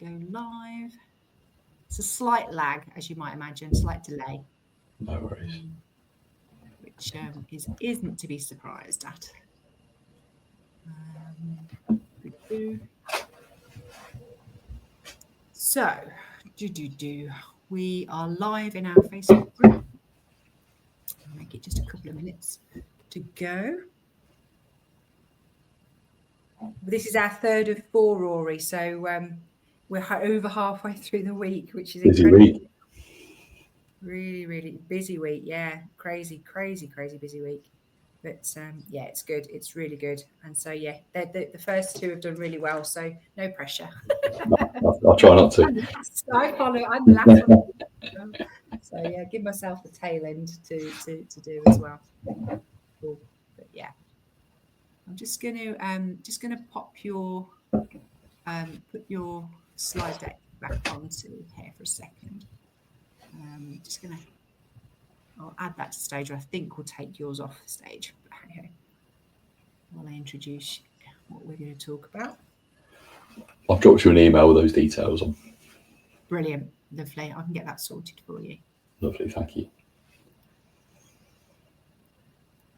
go live. It's a slight lag, as you might imagine, slight delay. No worries. Which isn't to be surprised at. So, we are live in our Facebook group. I'll make it just a couple of minutes to go. This is our third of 4, Rory. So we're over halfway through the week, which is busy incredible. week. Really, really busy week. Yeah, crazy busy week. But yeah, it's good. It's really good. And so yeah, the first 2 have done really well. So no pressure. I'll try not to. I'm the last one. So yeah, give myself the tail end to do as well. Cool. But yeah, I'm just gonna pop your put your slide deck back onto here for a second. I'll add that to stage. I think we'll take yours off the stage. Okay. While I introduce what we're going to talk about. I've dropped you an email with those details on. Brilliant. Lovely. I can get that sorted for you. Lovely. Thank you.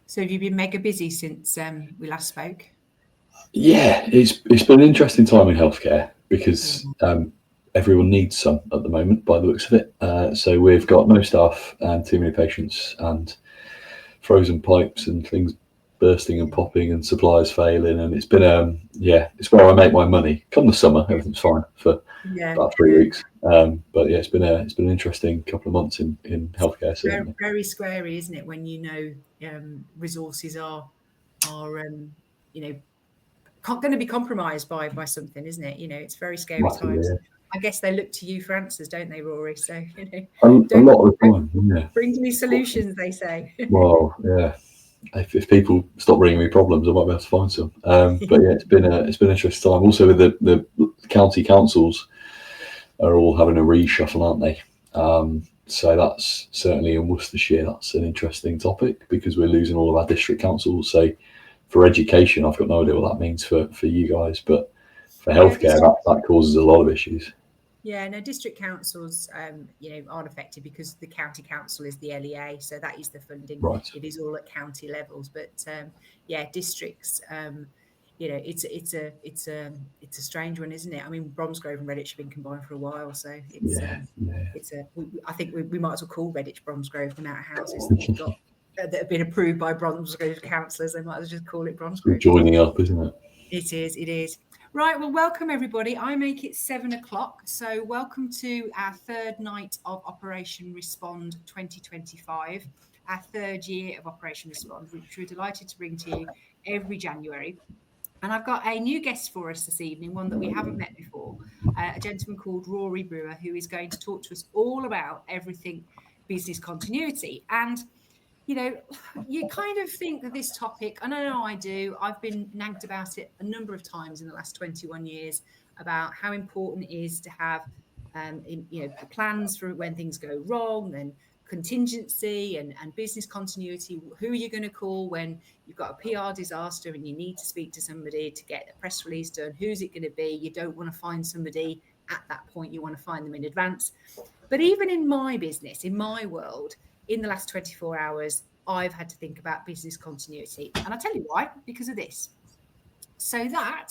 So have you been mega busy since we last spoke? Yeah, it's been an interesting time in healthcare because everyone needs some at the moment by the looks of it. So we've got no staff and too many patients and frozen pipes and things bursting and popping and supplies failing, and it's been it's where I make my money. Come the summer, everything's fine for about 3 weeks. But yeah, it's been an interesting couple of months in healthcare. Certainly. Very squarey, isn't it? When you know resources are going to be compromised by something, isn't it? It's very scary times. Yeah. I guess they look to you for answers, don't they, Rory? So a lot of the time, yeah. Bring me solutions, they say. Well, yeah. If people stop bringing me problems, I might be able to find some. But yeah, it's been an interesting time. Also, with the county councils are all having a reshuffle, aren't they? So that's certainly in Worcestershire. That's an interesting topic because we're losing all of our district councils. So for education, I've got no idea what that means for you guys, but for healthcare, that causes a lot of issues. Yeah, no, district councils, aren't affected because the county council is the LEA, so that is the funding. Right. It is all at county levels, but districts, it's a strange one, isn't it? I mean, Bromsgrove and Redditch have been combined for a while, so I think we might as well call Redditch Bromsgrove, the amount of houses that we've got that have been approved by Bromsgrove councillors. They might as well just call it Bromsgrove. Joining up, isn't it? It is. Right, well, welcome everybody. I make it 7 o'clock, so welcome to our third night of Operation Respond 2025, our third year of Operation Respond, which we're delighted to bring to you every January. And I've got a new guest for us this evening, one that we haven't met before, a gentleman called Rory Bewer, who is going to talk to us all about everything business continuity. And you kind of think that this topic, and I know I do, I've been nagged about it a number of times in the last 21 years about how important it is to have, plans for when things go wrong and contingency and business continuity. Who are you going to call when you've got a PR disaster and you need to speak to somebody to get a press release done? Who's it going to be? You don't want to find somebody at that point. You want to find them in advance. But even in my business, in my world, in the last 24 hours, I've had to think about business continuity. And I'll tell you why, because of this. So that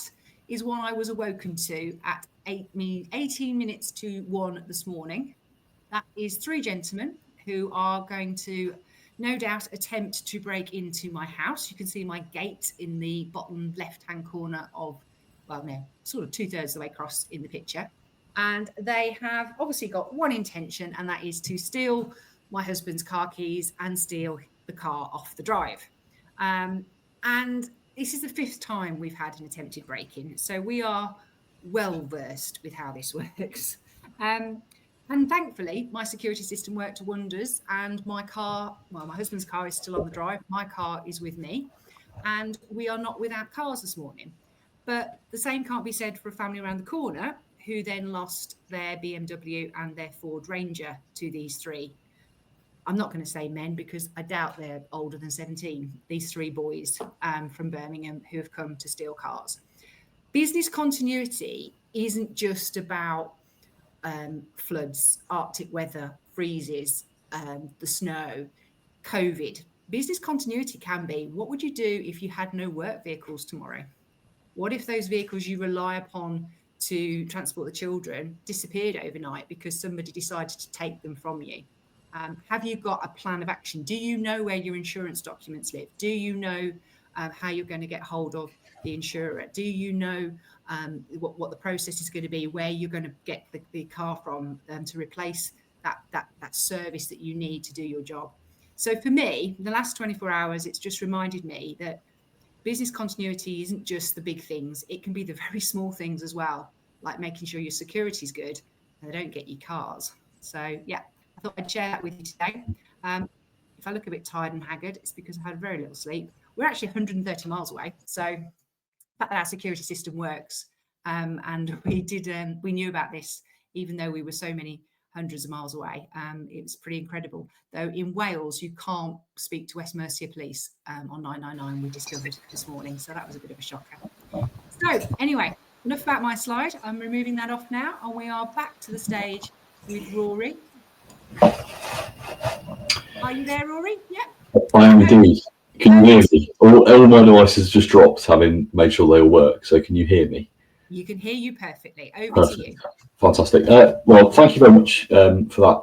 is what I was awoken to at 18 minutes to 1 this morning. That is 3 gentlemen who are going to, no doubt, attempt to break into my house. You can see my gate in the bottom left-hand corner of, sort of 2/3 of the way across in the picture. And they have obviously got one intention, and that is to steal my husband's car keys and steal the car off the drive. And this is the 5th time we've had an attempted break-in. So we are well versed with how this works. And thankfully, my security system worked wonders, and my husband's car is still on the drive. My car is with me, and we are not without cars this morning. But the same can't be said for a family around the corner who then lost their BMW and their Ford Ranger to these 3. I'm not going to say men because I doubt they're older than 17, these 3 boys from Birmingham who have come to steal cars. Business continuity isn't just about floods, Arctic weather, freezes, the snow, COVID. Business continuity can be, what would you do if you had no work vehicles tomorrow? What if those vehicles you rely upon to transport the children disappeared overnight because somebody decided to take them from you? Have you got a plan of action? Do you know where your insurance documents live? Do you know how you're going to get hold of the insurer? Do you know what the process is going to be, where you're going to get the car from to replace that service that you need to do your job? So for me, the last 24 hours, it's just reminded me that business continuity isn't just the big things. It can be the very small things as well, like making sure your security is good and they don't get you cars. So yeah, I thought I'd share that with you today. If I look a bit tired and haggard, it's because I had very little sleep. We're actually 130 miles away. So the fact that our security system works, and we knew about this, even though we were so many hundreds of miles away. It was pretty incredible. Though in Wales, you can't speak to West Mercia Police on 999, we discovered this morning. So that was a bit of a shocker. So anyway, enough about my slide. I'm removing that off now, and we are back to the stage with Rory. Are you there, Rory? Yeah. I am indeed. Can you hear me? All my devices just dropped, having made sure they all work. So can you hear me? You can hear you perfectly. Over to you. Fantastic. Well, thank you very much for that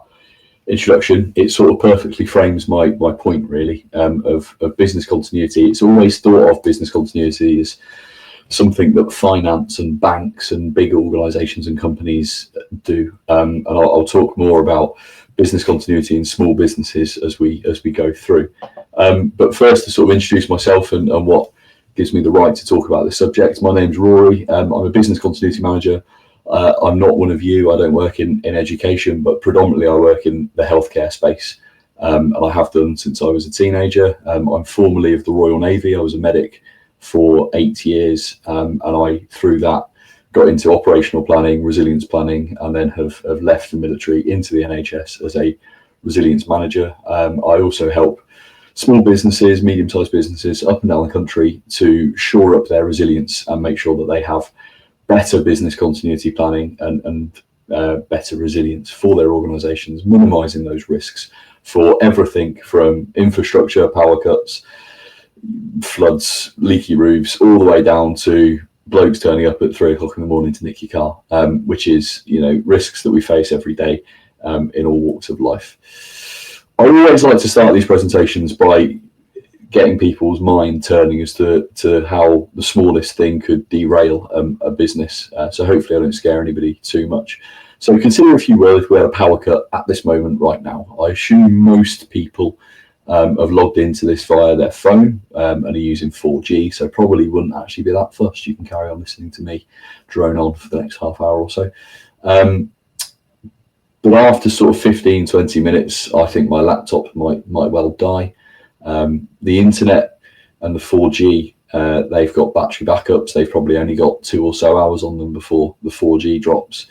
introduction. It sort of perfectly frames my point, really, of business continuity. It's always thought of business continuity as something that finance and banks and big organisations and companies do. And I'll talk more about business continuity in small businesses as we go through. But first, to sort of introduce myself and what gives me the right to talk about this subject. My name's Rory. I'm a business continuity manager. I'm not one of you. I don't work in education, but predominantly I work in the healthcare space, and I have done since I was a teenager. I'm formerly of the Royal Navy. I was a medic for 8 years, and I, through that, got into operational planning, resilience planning, and then have left the military into the NHS as a resilience manager. I also help small businesses, medium-sized businesses up and down the country to shore up their resilience and make sure that they have better business continuity planning and better resilience for their organisations, minimising those risks for everything from infrastructure, power cuts, floods, leaky roofs, all the way down to blokes turning up at 3 o'clock in the morning to nick your car, which is, risks that we face every day in all walks of life. I always like to start these presentations by getting people's mind turning as to how the smallest thing could derail a business. So hopefully I don't scare anybody too much. So consider, if you will, if we had a power cut at this moment right now. I assume most people have logged into this via their phone and are using 4G, so probably wouldn't actually be that fussed. You can carry on listening to me drone on for the next half hour or so. But after sort of 15, 20 minutes, I think my laptop might well die. The internet and the 4G, they've got battery backups. They've probably only got 2 or so hours on them before the 4G drops.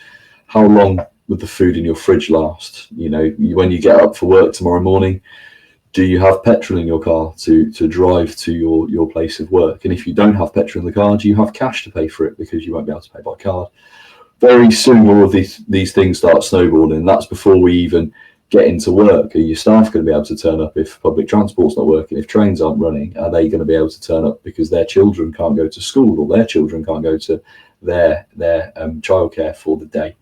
How long would the food in your fridge last? When you get up for work tomorrow morning, do you have petrol in your car to drive to your place of work? And if you don't have petrol in the car, do you have cash to pay for it, because you won't be able to pay by card? Very soon, all of these things start snowballing. That's before we even get into work. Are your staff going to be able to turn up if public transport's not working? If trains aren't running, are they going to be able to turn up because their children can't go to school, or their children can't go to their childcare for the day?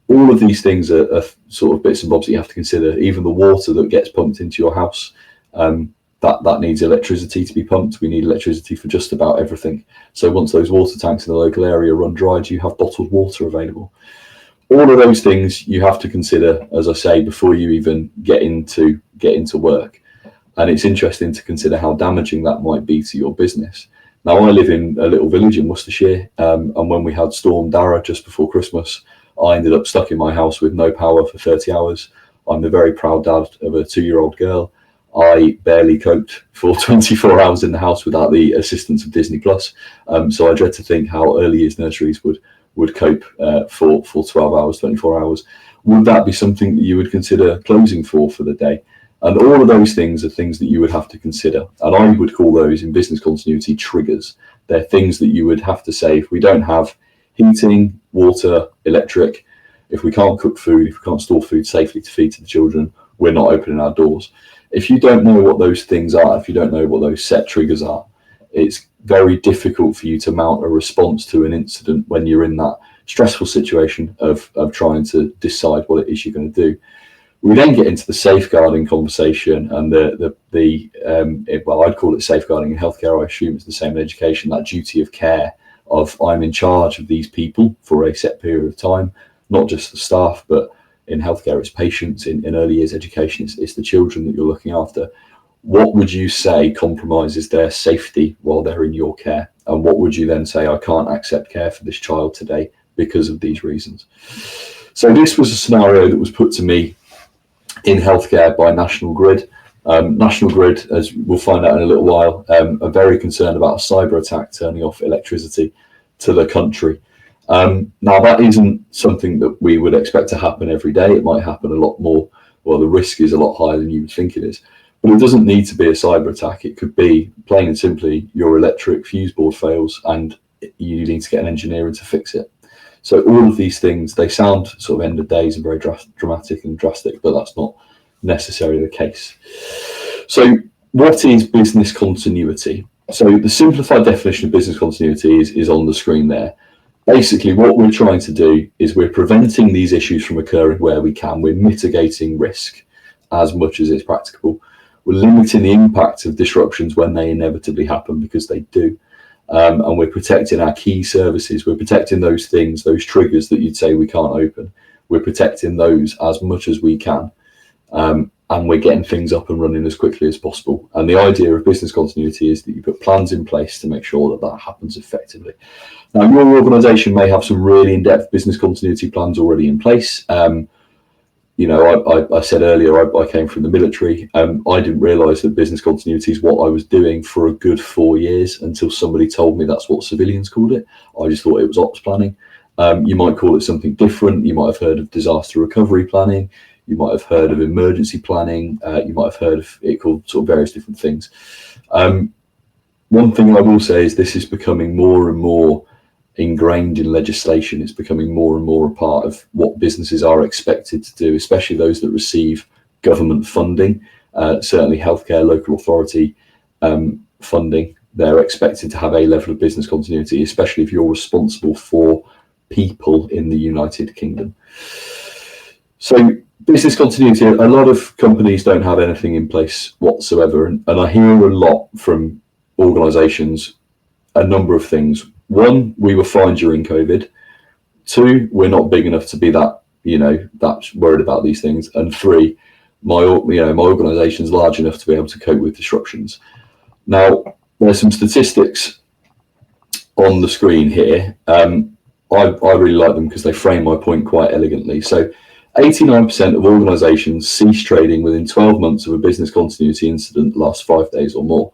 All of these things are sort of bits and bobs that you have to consider. Even the water that gets pumped into your house, that needs electricity to be pumped. We need electricity for just about everything. So once those water tanks in the local area run dry, do you have bottled water available? All of those things you have to consider, as I say, before you even get into work. And it's interesting to consider how damaging that might be to your business. Now, I live in a little village in Worcestershire, and when we had Storm Dara just before Christmas, I ended up stuck in my house with no power for 30 hours. I'm the very proud dad of a 2-year-old girl. I barely coped for 24 hours in the house without the assistance of Disney Plus. So I dread to think how early years nurseries would cope for 12 hours, 24 hours. Would that be something that you would consider closing for the day? And all of those things are things that you would have to consider. And I would call those, in business continuity, triggers. They're things that you would have to say, if we don't have heating, water, electric. If we can't cook food, if we can't store food safely to feed to the children, we're not opening our doors. If you don't know what those things are, if you don't know what those set triggers are, it's very difficult for you to mount a response to an incident when you're in that stressful situation of trying to decide what it is you're going to do. We then get into the safeguarding conversation and well, I'd call it safeguarding in healthcare. I assume it's the same in education, that duty of care of I'm in charge of these people for a set period of time, not just the staff, but in healthcare, it's patients. In early years education, it's the children that you're looking after. What would you say compromises their safety while they're in your care? And what would you then say, I can't accept care for this child today because of these reasons? So this was a scenario that was put to me in healthcare by National Grid. National Grid, as we'll find out in a little while, are very concerned about a cyber attack turning off electricity to the country. Now, that isn't something that we would expect to happen every day. It might happen a lot more. Well, the risk is a lot higher than you would think it is. But it doesn't need to be a cyber attack. It could be plain and simply your electric fuse board fails and you need to get an engineer in to fix it. So all of these things, they sound sort of end of days and very dramatic and drastic, but that's not necessarily the case. So what is business continuity? So the simplified definition of business continuity is on the screen there. Basically, what we're trying to do is we're preventing these issues from occurring where we can. We're mitigating risk as much as it's practicable. We're limiting the impact of disruptions when they inevitably happen, because they do. And we're protecting our key services. We're protecting those things, those triggers that you'd say we can't open. We're protecting those as much as we can. And we're getting things up and running as quickly as possible. And the idea of business continuity is that you put plans in place to make sure that that happens effectively. Now, your organisation may have some really in-depth business continuity plans already in place. You know, I said earlier, I came from the military. I didn't realise that business continuity is what I was doing for a good 4 years until somebody told me that's what civilians called it. I just thought it was ops planning. You might call it something different. You might have heard of disaster recovery planning. You might have heard of emergency planning. You might have heard of it called sort of various different things. One thing I will say is this is becoming more and more ingrained in legislation. It's becoming more and more a part of what businesses are expected to do, especially those that receive government funding, certainly healthcare, local authority funding. They're expected to have a level of business continuity, especially if you're responsible for people in the United Kingdom. So business continuity, a lot of companies don't have anything in place whatsoever. And I hear a lot from organisations, a number of things. One, we were fine during COVID. Two, we're not big enough to be that, that's worried about these things. And three, my organisation's large enough to be able to cope with disruptions. Now, there's some statistics on the screen here. I really like them because they frame my point quite elegantly. So 89% of organisations cease trading within 12 months of a business continuity incident lasts 5 days or more.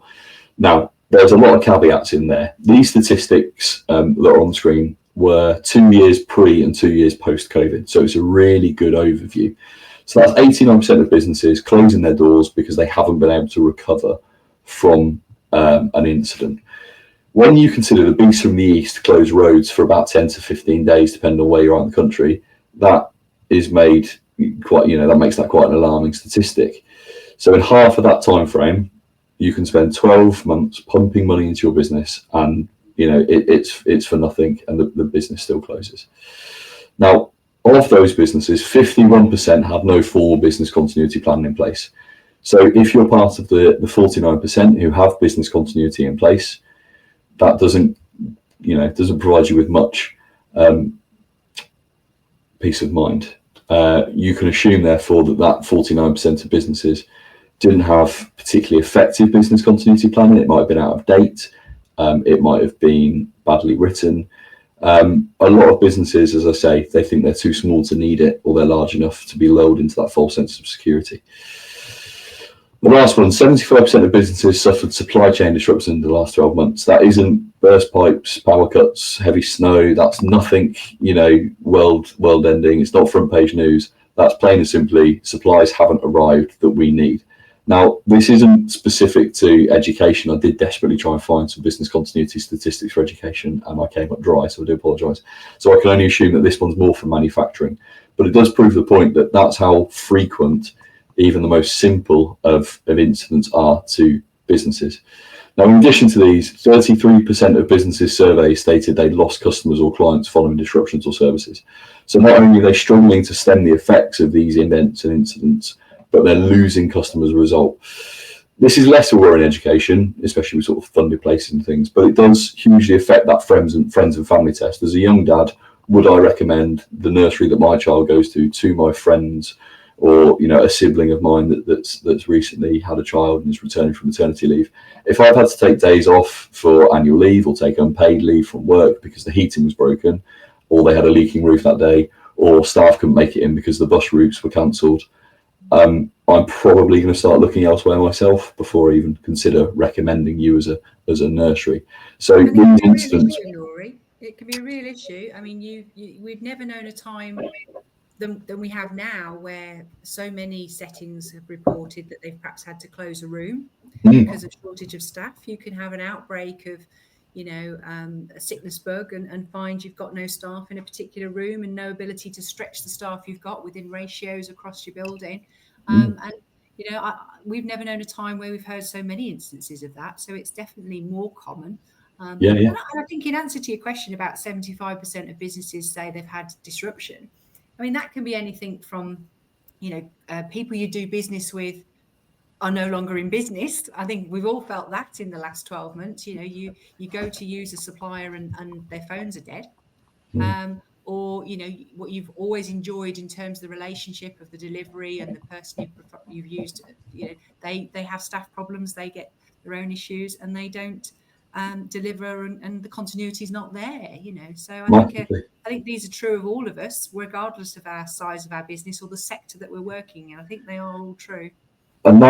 Now, there's a lot of caveats in there. These statistics that are on the screen were 2 years pre and 2 years post-COVID. So it's a really good overview. So that's 89% of businesses closing their doors because they haven't been able to recover from an incident. When you consider the beast from the east close roads for about 10 to 15 days, depending on where you are in the country, that is made quite, that makes that quite an alarming statistic. So in half of that time frame, you can spend 12 months pumping money into your business and, it's for nothing, and the business still closes. Now, of those businesses, 51% have no formal business continuity plan in place. So if you're part of the 49% who have business continuity in place, that doesn't provide you with much peace of mind. You can assume, therefore, that 49% of businesses didn't have particularly effective business continuity planning. It might have been out of date. It might have been badly written. A lot of businesses, as I say, they think they're too small to need it, or they're large enough to be lulled into that false sense of security. The last one, 75% of businesses suffered supply chain disruption in the last 12 months. That isn't burst pipes, power cuts, heavy snow. That's nothing, world ending. It's not front page news. That's plain and simply supplies haven't arrived that we need. Now, this isn't specific to education. I did desperately try and find some business continuity statistics for education, and I came up dry, so I do apologise. So I can only assume that this one's more for manufacturing, but it does prove the point that that's how frequent even the most simple of incidents are to businesses. Now, in addition to these, 33% of businesses surveyed stated they'd lost customers or clients following disruptions or services. So not only are they struggling to stem the effects of these events and incidents, but they're losing customers as a result. This is less of a worry in education, especially with sort of funded places and things, but it does hugely affect that friends and family test. As a young dad, would I recommend the nursery that my child goes to my friends, or a sibling of mine that's recently had a child and is returning from maternity leave? If I've had to take days off for annual leave or take unpaid leave from work because the heating was broken, or they had a leaking roof that day, or staff couldn't make it in because the bus routes were cancelled, I'm probably going to start looking elsewhere myself before I even consider recommending you as a nursery. So these incidents, Rory, it can be a real issue. I mean, we've never known a time than we have now where so many settings have reported that they've perhaps had to close a room because of shortage of staff. You can have an outbreak of a sickness bug and find you've got no staff in a particular room and no ability to stretch the staff you've got within ratios across your building. And we've never known a time where we've heard so many instances of that. So it's definitely more common. And I think in answer to your question about 75% of businesses say they've had disruption, I mean, that can be anything from, people you do business with are no longer in business. I think we've all felt that in the last 12 months. You go to use a supplier and their phones are dead. Or what you've always enjoyed in terms of the relationship of the delivery and the person you've used, they have staff problems, they get their own issues, and they don't deliver, and the continuity is not there. So I think these are true of all of us, regardless of our size of our business or the sector that we're working in. I think they are all true. And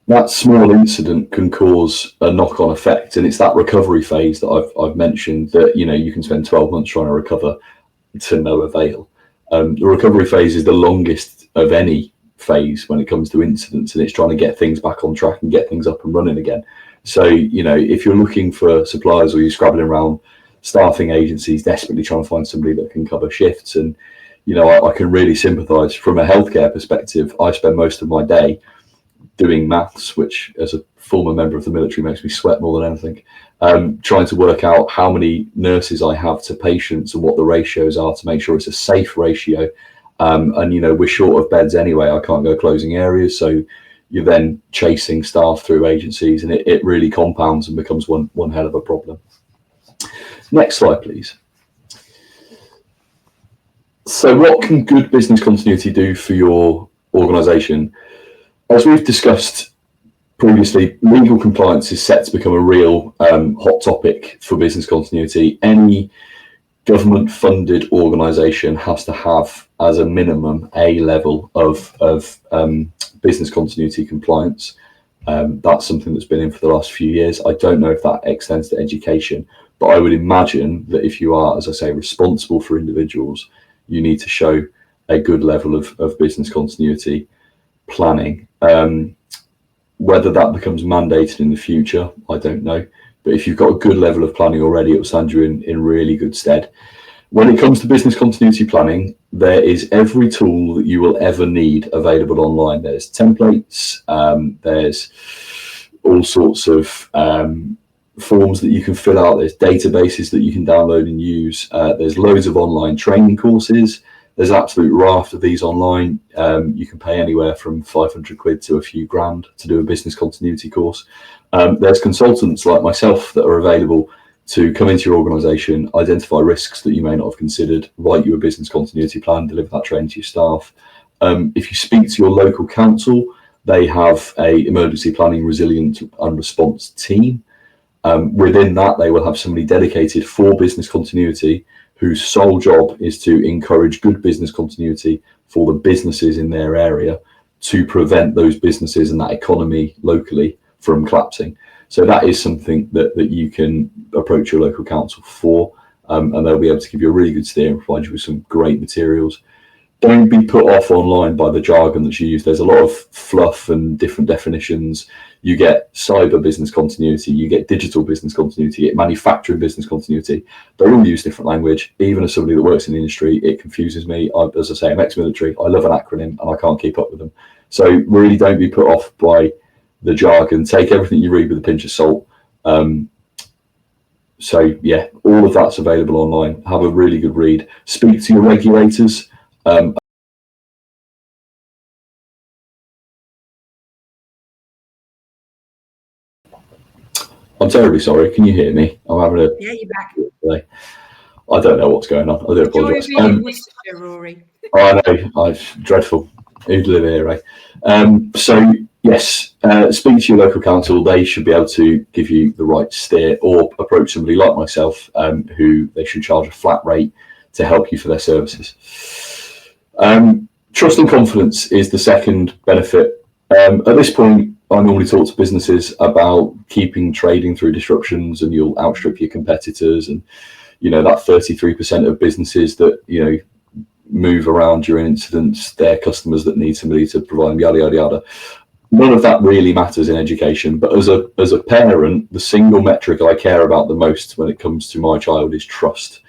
that small incident can cause a knock-on effect, and it's that recovery phase that I've mentioned that you can spend 12 months trying to recover to no avail. The recovery phase is the longest of any phase when it comes to incidents, and it's trying to get things back on track and get things up and running again. So if you're looking for suppliers, or you're scrabbling around staffing agencies desperately trying to find somebody that can cover shifts, and I can really sympathise from a healthcare perspective. I spend most of my day doing maths, which as a former member of the military makes me sweat more than anything, trying to work out how many nurses I have to patients and what the ratios are to make sure it's a safe ratio. And we're short of beds anyway. I can't go closing areas, so you're then chasing staff through agencies, and it really compounds and becomes one hell of a problem. Next slide, please. So what can good business continuity do for your organisation? As we've discussed previously, legal compliance is set to become a real hot topic for business continuity. Any government-funded organisation has to have, as a minimum, a level of business continuity compliance. That's something that's been in for the last few years. I don't know if that extends to education, but I would imagine that if you are, as I say, responsible for individuals, you need to show a good level of business continuity planning. Whether that becomes mandated in the future, I don't know. But if you've got a good level of planning already, it will stand you in really good stead. When it comes to business continuity planning, there is every tool that you will ever need available online. There's templates, there's all sorts of forms that you can fill out, there's databases that you can download and use, there's loads of online training courses. There's an absolute raft of these online. You can pay anywhere from 500 quid to a few grand to do a business continuity course. There's consultants like myself that are available to come into your organisation, identify risks that you may not have considered, write you a business continuity plan, deliver that training to your staff. If you speak to your local council, they have a emergency planning, resilience and response team. Within that, they will have somebody dedicated for business continuity, whose sole job is to encourage good business continuity for the businesses in their area to prevent those businesses and that economy locally from collapsing. So that is something that you can approach your local council for, and they'll be able to give you a really good steer and provide you with some great materials. don't be put off online by the jargon that's used. There's a lot of fluff and different definitions. You get cyber business continuity, you get digital business continuity, you get manufacturing business continuity. They all use different language. Even as somebody that works in the industry, it confuses me. As I say, I'm ex-military. I love an acronym and I can't keep up with them. So really don't be put off by the jargon. Take everything you read with a pinch of salt. So yeah, all of that's available online. Have a really good read. Speak to your regulators. I'm terribly sorry. Can you hear me? I'm having a Yeah, you're back. Today. I don't know what's going on. I do apologise. Joy of being in Worcestershire, Rory. I know. I've dreadful. Who'd live here, right? So yes, speak to your local council. They should be able to give you the right steer, or approach somebody like myself, who they should charge a flat rate to help you for their services. Trust and confidence is the second benefit. At this point, I normally talk to businesses about keeping trading through disruptions, and you'll outstrip your competitors. And that 33% of businesses that move around during incidents, they're customers that need somebody to provide them, yada yada yada. None of that really matters in education, but as a parent, the single metric I care about the most when it comes to my child is trust.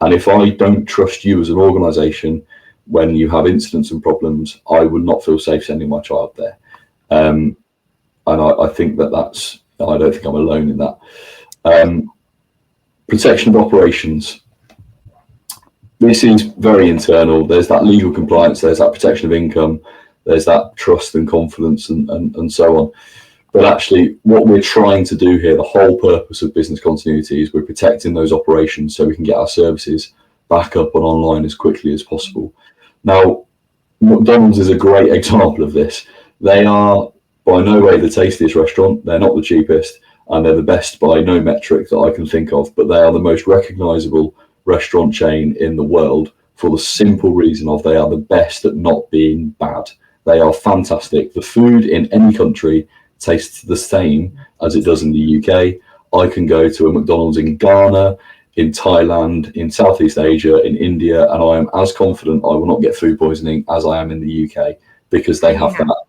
And if I don't trust you as an organisation when you have incidents and problems, I would not feel safe sending my child there. And I think that's, I don't think I'm alone in that. Protection of operations. This is very internal. There's that legal compliance, there's that protection of income, there's that trust and confidence and so on. But actually what we're trying to do here, the whole purpose of business continuity, is we're protecting those operations so we can get our services back up and online as quickly as possible. Now, McDonald's is a great example of this. They are by no way the tastiest restaurant, they're not the cheapest, and they're the best by no metric that I can think of, but they are the most recognisable restaurant chain in the world for the simple reason of they are the best at not being bad. They are fantastic. The food in any country tastes the same as it does in the UK. I can go to a McDonald's in Ghana, in Thailand, in Southeast Asia, in India, and I am as confident I will not get food poisoning as I am in the UK, because they have that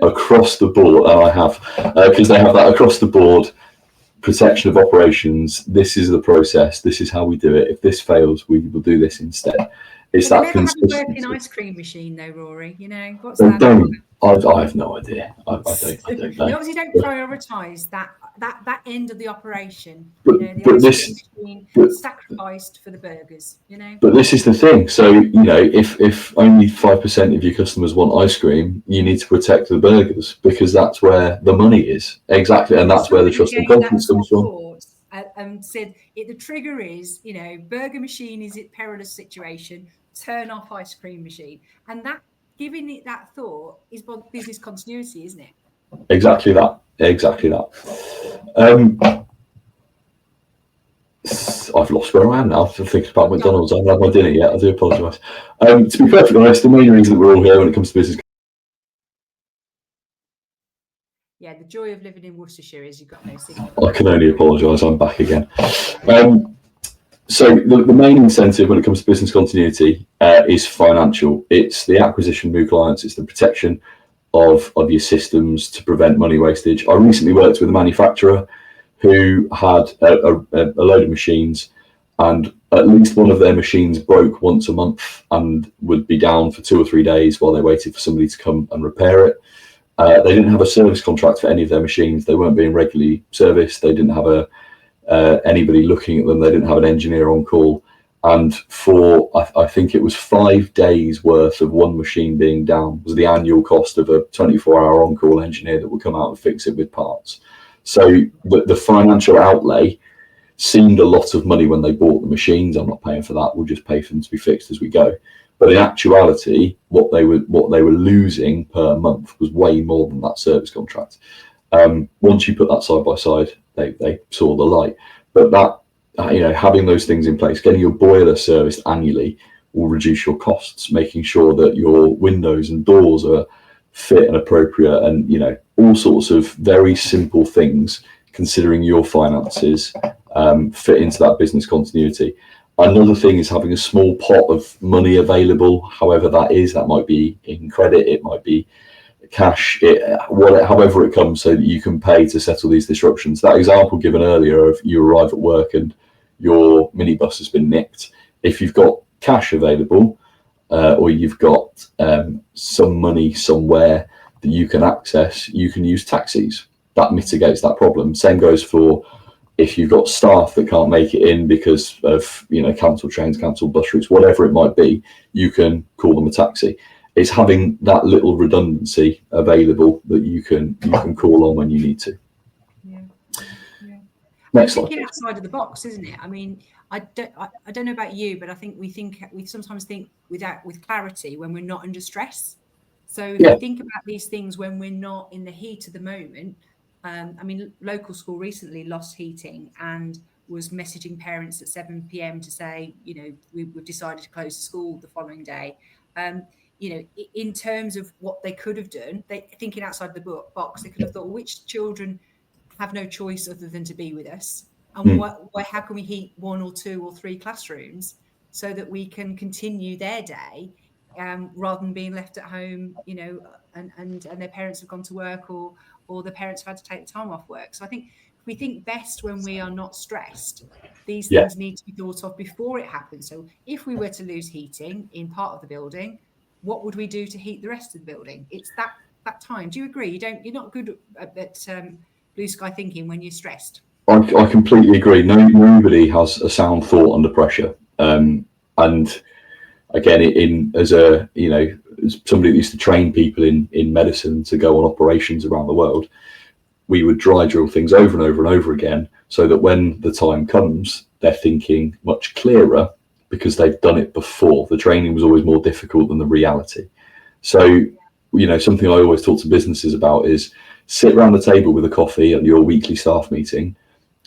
across the board. And I have, because they have that across the board. Protection of operations. This is the process. This is how we do it. If this fails, we will do this instead. It's that consistency. Working ice cream machine though, Rory. What's They that? don't. I have no idea. I don't know. They obviously don't prioritise that end of the operation. But ice cream machine sacrificed for the burgers. But this is the thing. So if only 5% of your customers want ice cream, you need to protect the burgers, because that's where the money is. Exactly, and that's where the trust and confidence comes from. Said the trigger is burger machine is it perilous situation, turn off ice cream machine, and that giving it that thought is business continuity, isn't it? Exactly that. I've lost where I am now. I'm thinking about McDonald's. I haven't had my dinner yet. I do apologise. To be perfectly honest, the main reason that we're all here when it comes to business. Yeah, the joy of living in Worcestershire is you've got no signal. I can only apologise. I'm back again. So the main incentive when it comes to business continuity is financial. It's the acquisition of new clients. It's the protection of your systems to prevent money wastage. I recently worked with a manufacturer who had a load of machines, and at least one of their machines broke once a month and would be down for 2 or 3 days while they waited for somebody to come and repair it. They didn't have a service contract for any of their machines. They weren't being regularly serviced. They didn't have anybody looking at them. They didn't have an engineer on call. And for, I think it was 5 days worth of one machine being down was the annual cost of a 24-hour on-call engineer that would come out and fix it with parts. So the financial outlay seemed a lot of money when they bought the machines. I'm not paying for that. We'll just pay for them to be fixed as we go. But in actuality, what they were losing per month was way more than that service contract. Once you put that side by side, they saw the light. But that, having those things in place, getting your boiler serviced annually will reduce your costs, making sure that your windows and doors are fit and appropriate, and all sorts of very simple things, considering your finances, fit into that business continuity. Another thing is having a small pot of money available, however that is. That might be in credit, it might be cash, however it comes, so that you can pay to settle these disruptions. That example given earlier of you arrive at work and your minibus has been nicked. If you've got cash available, or you've got some money somewhere that you can access, you can use taxis. That mitigates that problem. Same goes for if you've got staff that can't make it in because of cancelled trains, cancelled bus routes, whatever it might be, you can call them a taxi. It's having that little redundancy available that you can call on when you need to. Yeah. Next slide. Thinking outside of the box, isn't it? I mean, I don't know about you, but I think we sometimes think with clarity when we're not under stress. So if you think about these things when we're not in the heat of the moment. I mean, local school recently lost heating and was messaging parents at 7 p.m. to say, we've decided to close the school the following day. In terms of what they could have done, thinking outside the box, they could have thought, which children have no choice other than to be with us, and how can we heat 1 or 2 or 3 classrooms so that we can continue their day, rather than being left at home, and their parents have gone to work, or the parents have had to take the time off work. So I think we think best when we are not stressed. These things need to be thought of before it happens. So if we were to lose heating in part of the building, what would we do to heat the rest of the building? It's that time. Do you agree? You're not good at blue sky thinking when you're stressed. I completely agree. Nobody has a sound thought under pressure. And again, as somebody that used to train people in medicine to go on operations around the world, we would dry drill things over and over and over again, so that when the time comes, they're thinking much clearer because they've done it before. The training was always more difficult than the reality. So, something I always talk to businesses about is sit around the table with a coffee at your weekly staff meeting,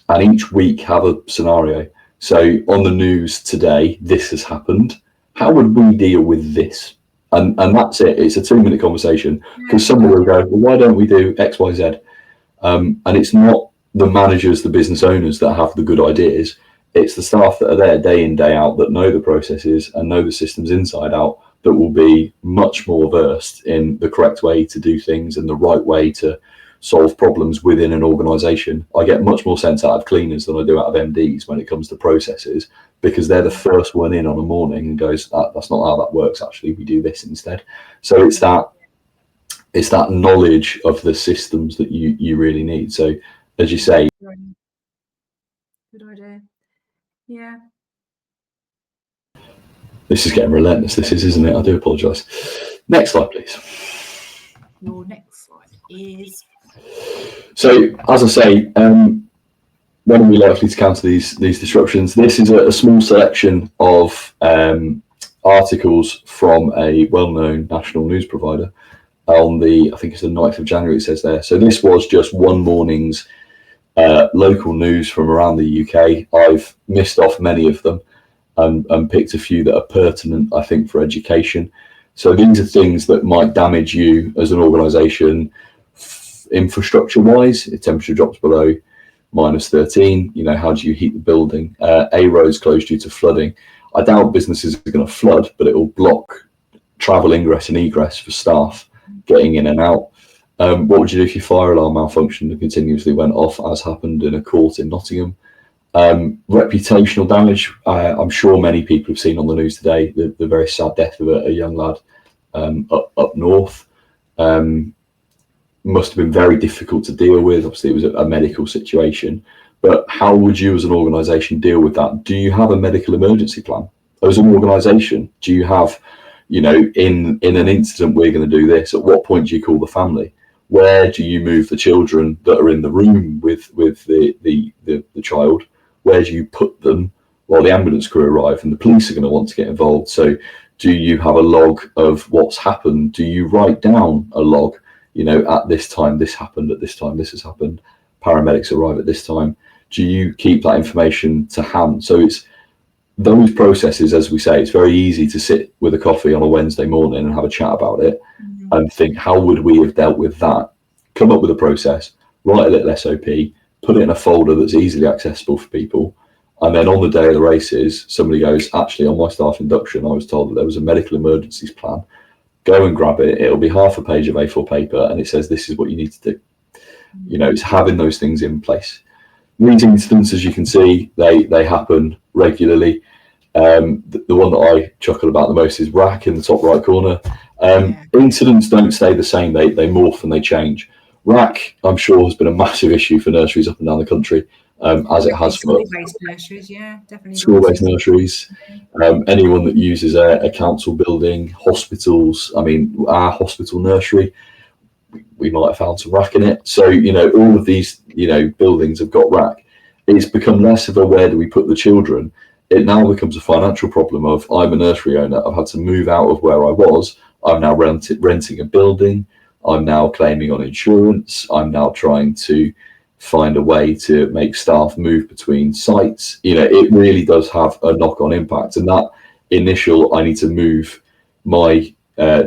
and each week have a scenario. So on the news today, this has happened. How would we deal with this? And that's it. It's a 2-minute conversation, because someone will go, well, why don't we do X, Y, Z? And it's not the managers, the business owners that have the good ideas. It's the staff that are there day in, day out, that know the processes and know the systems inside out, that will be much more versed in the correct way to do things and the right way to solve problems within an organisation. I get much more sense out of cleaners than I do out of MDs when it comes to processes, because they're the first one in on a morning and goes, that's not how that works, actually, we do this instead. So it's that knowledge of the systems that you really need. So as you say, good idea. Yeah. This is getting relentless, isn't it? I do apologise. Next slide, please. Your next slide is... So, as I say, when are we likely to counter these disruptions? This is a small selection of articles from a well-known national news provider on I think it's the 9th of January, it says there. So this was just one morning's local news from around the UK. I've missed off many of them and picked a few that are pertinent, I think, for education. So these are things that might damage you as an organisation, infrastructure-wise. If temperature drops below -13, how do you heat the building? A roads closed due to flooding. I doubt businesses are going to flood, but it will block travel ingress and egress for staff getting in and out. What would you do if your fire alarm malfunctioned and continuously went off, as happened in a court in Nottingham? Reputational damage. I'm sure many people have seen on the news today the very sad death of a young lad up north. Must have been very difficult to deal with. Obviously, it was a medical situation. But how would you as an organisation deal with that? Do you have a medical emergency plan? As an organisation, do you have, in an incident, we're going to do this? At what point do you call the family? Where do you move the children that are in the room with the child? Where do you put them while the ambulance crew arrive and the police are going to want to get involved? So do you have a log of what's happened? Do you write down a log? At this time, this happened, at this time, this has happened. Paramedics arrive at this time. Do you keep that information to hand? So it's those processes, as we say, it's very easy to sit with a coffee on a Wednesday morning and have a chat about it and think, how would we have dealt with that? Come up with a process, write a little SOP, put it in a folder that's easily accessible for people. And then on the day of the races, somebody goes, actually, on my staff induction, I was told that there was a medical emergencies plan. Go and grab it. It'll be half a page of A4 paper, and it says this is what you need to do. It's having those things in place. These incidents, as you can see, they happen regularly. The one that I chuckle about the most is RAC in the top right corner. Incidents don't stay the same. They morph and they change. RAC, I'm sure, has been a massive issue for nurseries up and down the country, as it has for school-based nurseries. Yeah, definitely. School-based nurseries. Anyone that uses a council building, hospitals. I mean, our hospital nursery, we might have found some RAC in it. So, all of these, buildings have got RAC. It's become less of a where do we put the children. It now becomes a financial problem of, I'm a nursery owner. I've had to move out of where I was. I'm now renting a building. I'm now claiming on insurance. I'm now trying to find a way to make staff move between sites. It really does have a knock-on impact. And that initial, I need to move my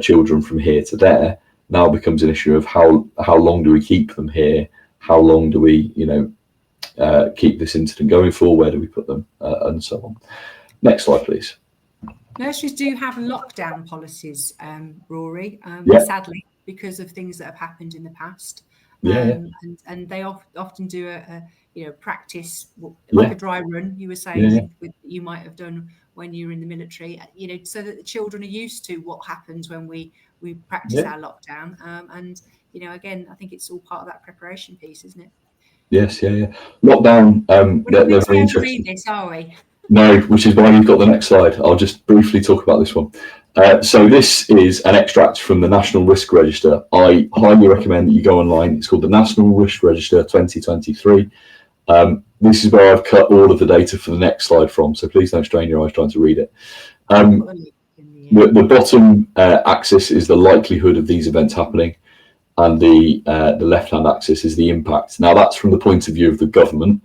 children from here to there, now becomes an issue of how long do we keep them here? How long do we, keep this incident going for? Where do we put them? And so on. Next slide, please. Nurseries do have lockdown policies, Rory, sadly, because of things that have happened in the past. And they often do a practice like a dry run, you were saying, you might have done when you were in the military, so that the children are used to what happens when we practice our lockdown. And again, I think it's all part of that preparation piece, isn't it? Yes, lockdown. We're not going to read this, are we? No, which is why you've got the next slide. I'll just briefly talk about this one. So this is an extract from the National Risk Register. I highly recommend that you go online. It's called the National Risk Register 2023. This is where I've cut all of the data for the next slide from, so please don't strain your eyes trying to read it. The bottom axis is the likelihood of these events happening, and the left-hand axis is the impact. Now, that's from the point of view of the government.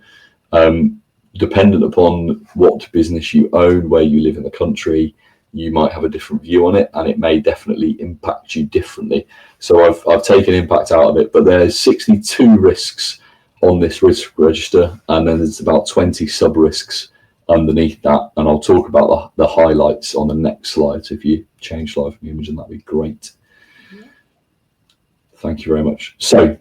Dependent upon what business you own, where you live in the country, you might have a different view on it, and it may definitely impact you differently. So I've taken impact out of it, but there's 62 risks on this risk register, and then there's about 20 sub-risks underneath that, and I'll talk about the highlights on the next slide. So if you change slide for me, Imogen, that'd be great. Thank you very much. So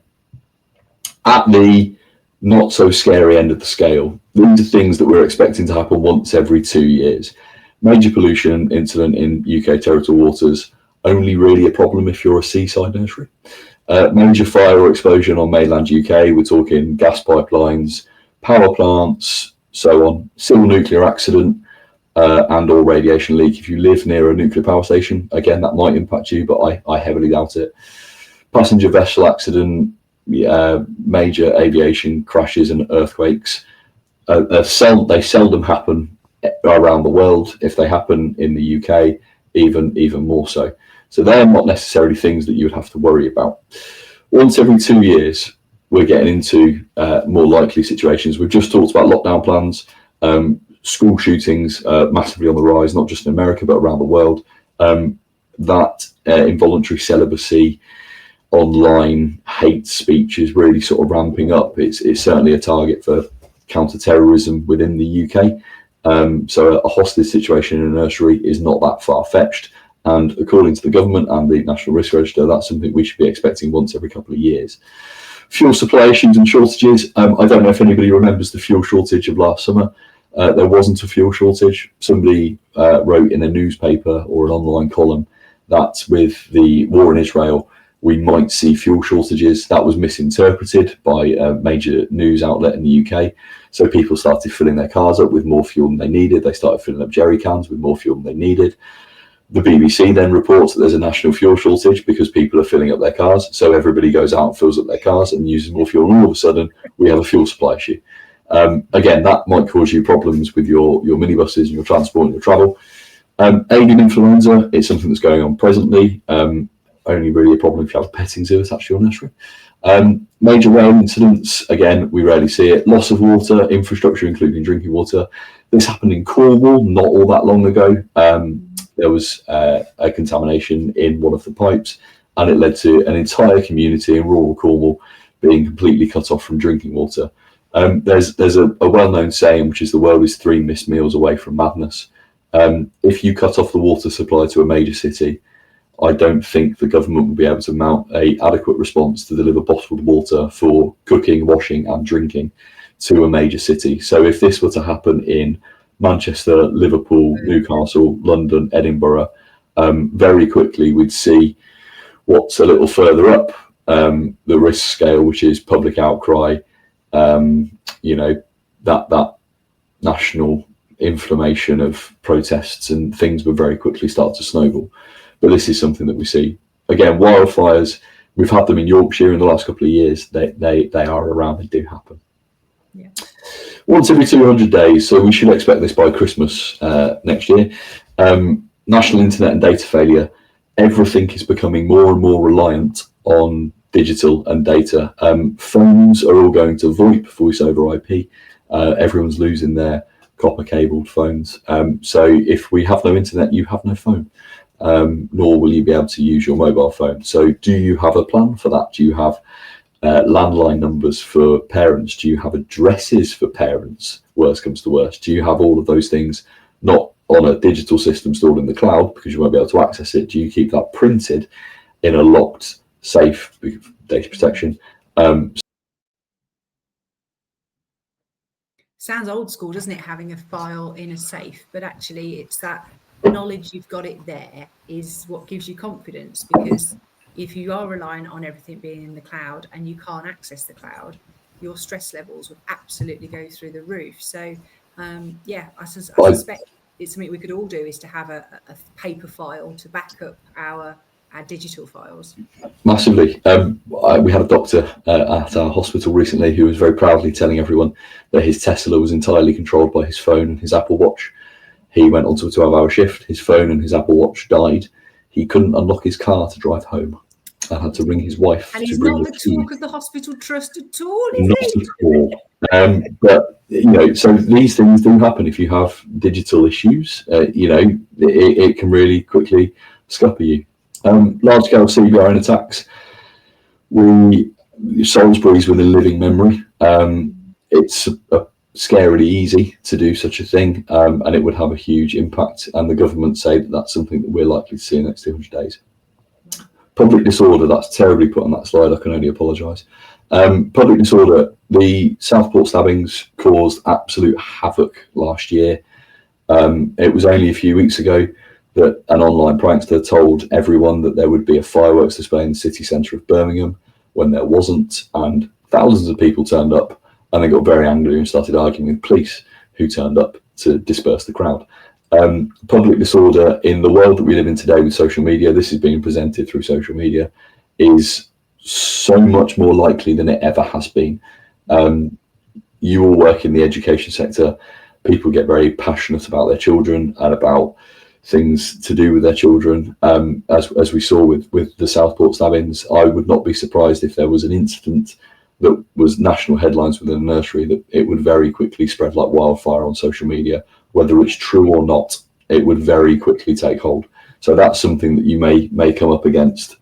at the not so scary end of the scale, these are things that we're expecting to happen once every 2 years. Major pollution incident in UK territorial waters, only really a problem if you're a seaside nursery. Major fire or explosion on mainland UK, we're talking gas pipelines, power plants, so on. Civil nuclear accident and or radiation leak. If you live near a nuclear power station, again, that might impact you, but I heavily doubt it. Passenger vessel accident, major aviation crashes and earthquakes. They seldom happen around the world. If they happen in the UK, even more so. So they're not necessarily things that you would have to worry about. Once every 2 years, we're getting into more likely situations. We've just talked about lockdown plans, school shootings massively on the rise, not just in America, but around the world. That involuntary celibacy, online hate speech is really sort of ramping up. It's certainly a target for counter-terrorism within the UK. So a hostage situation in a nursery is not that far-fetched. And according to the government and the National Risk Register, that's something we should be expecting once every couple of years. Fuel supply issues and shortages. I don't know if anybody remembers the fuel shortage of last summer. There wasn't a fuel shortage. Somebody wrote in a newspaper or an online column that with the war in Israel, we might see fuel shortages. That was misinterpreted by a major news outlet in the UK. So people started filling their cars up with more fuel than they needed. They started filling up jerry cans with more fuel than they needed. The BBC then reports that there's a national fuel shortage because people are filling up their cars. So everybody goes out and fills up their cars and uses more fuel. And all of a sudden, we have a fuel supply issue. Again, that might cause you problems with your minibuses and your transport and your travel. Avian influenza, it's something that's going on presently. Only really a problem if you have a petting zoo attached to your nursery. Major rail incidents, again, we rarely see it. Loss of water, infrastructure, including drinking water. This happened in Cornwall not all that long ago. There was a contamination in one of the pipes, and it led to an entire community in rural Cornwall being completely cut off from drinking water. There's a well-known saying, which is the world is 3 missed meals away from madness. If you cut off the water supply to a major city, I don't think the government will be able to mount a adequate response to deliver bottled water for cooking, washing and drinking to a major city. So if this were to happen in Manchester, Liverpool, Newcastle, London, Edinburgh, very quickly we'd see what's a little further up the risk scale, which is public outcry, that national inflammation of protests, and things would very quickly start to snowball. But this is something that we see. Again, wildfires, we've had them in Yorkshire in the last couple of years. They are around, they do happen. Yeah. Once every 200 days, so we should expect this by Christmas next year. National internet and data failure. Everything is becoming more and more reliant on digital and data. Phones are all going to VoIP, voice over IP. Everyone's losing their copper cabled phones. So if we have no internet, you have no phone, nor will you be able to use your mobile phone. So do you have a plan for that? Do you have landline numbers for parents? Do you have addresses for parents? Worst comes to worst. Do you have all of those things not on a digital system stored in the cloud because you won't be able to access it? Do you keep that printed in a locked, safe data protection? Sounds old school, doesn't it, having a file in a safe? But actually it's that knowledge you've got it there is what gives you confidence, because if you are relying on everything being in the cloud and you can't access the cloud, your stress levels would absolutely go through the roof. So I suspect it's something we could all do, is to have a paper file to back up our digital files. Massively. We had a doctor at our hospital recently who was very proudly telling everyone that his Tesla was entirely controlled by his phone and his Apple Watch. He went onto a 12-hour shift, his phone and his Apple Watch died. He couldn't unlock his car to drive home. I had to ring his wife. And he's not the talk of the hospital trust at all, is not he? At all. But so these things do happen if you have digital issues. It can really quickly scupper you. Large-scale CBRN attacks. Salisbury's within living memory. It's scarily easy to do such a thing, and it would have a huge impact. And the government say that that's something that we're likely to see in the next 200 days. Public disorder, that's terribly put on that slide, I can only apologise. Public disorder, the Southport stabbings caused absolute havoc last year. It was only a few weeks ago that an online prankster told everyone that there would be a fireworks display in the city centre of Birmingham when there wasn't, and thousands of people turned up, and they got very angry and started arguing with police who turned up to disperse the crowd. Public disorder in the world that we live in today with social media, this is being presented through social media, is so much more likely than it ever has been. You all work in the education sector. People get very passionate about their children and about things to do with their children. As we saw with the Southport stabbings, I would not be surprised if there was an incident that was national headlines within a nursery, that it would very quickly spread like wildfire on social media. Whether it's true or not, it would very quickly take hold. So that's something that you may come up against.